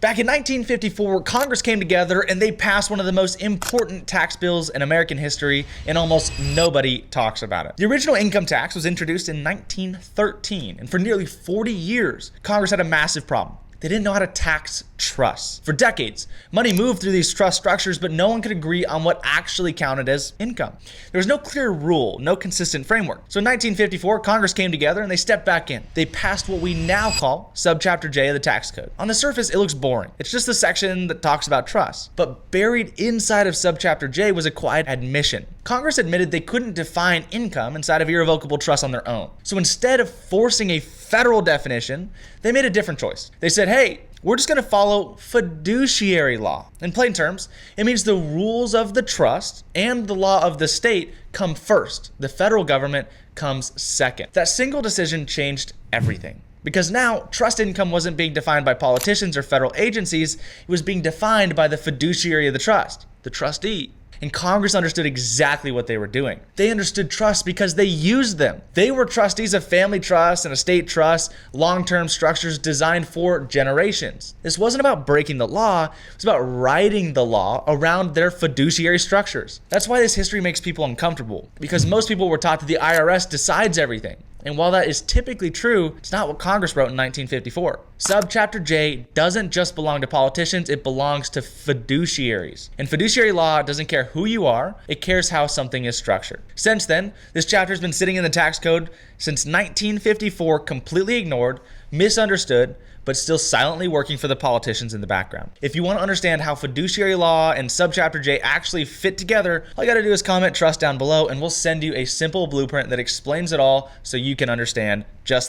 Back in 1954, Congress came together and they passed one of the most important tax bills in American history, and almost nobody talks about it. The original income tax was introduced in 1913, and for nearly 40 years, Congress had a massive problem. They didn't know how to tax trusts. For decades, money moved through these trust structures, but no one could agree on what actually counted as income. There was no clear rule, no consistent framework. So in 1954, Congress came together and they stepped back in. They passed what we now call Subchapter J of the tax code. On the surface, it looks boring. It's just the section that talks about trusts. But buried inside of Subchapter J was a quiet admission. Congress admitted they couldn't define income inside of irrevocable trusts on their own. So instead of forcing a federal definition, they made a different choice. They said, hey, we're just going to follow fiduciary law. In plain terms, it means the rules of the trust and the law of the state come first. The federal government comes second. That single decision changed everything. Because now, trust income wasn't being defined by politicians or federal agencies, it was being defined by the fiduciary of the trust, the trustee. And Congress understood exactly what they were doing. They understood trusts because they used them. They were trustees of family trusts and estate trusts, long-term structures designed for generations. This wasn't about breaking the law, it was about writing the law around their fiduciary structures. That's why this history makes people uncomfortable, because most people were taught that the IRS decides everything. And while that is typically true, it's not what Congress wrote in 1954. Subchapter J doesn't just belong to politicians, it belongs to fiduciaries. And fiduciary law doesn't care who you are, it cares how something is structured. Since then, this chapter has been sitting in the tax code since 1954, completely ignored, misunderstood, but still silently working for the politicians in the background. If you want to understand how fiduciary law and Subchapter J actually fit together, all you gotta do is comment trust down below and we'll send you a simple blueprint that explains it all so you can understand just like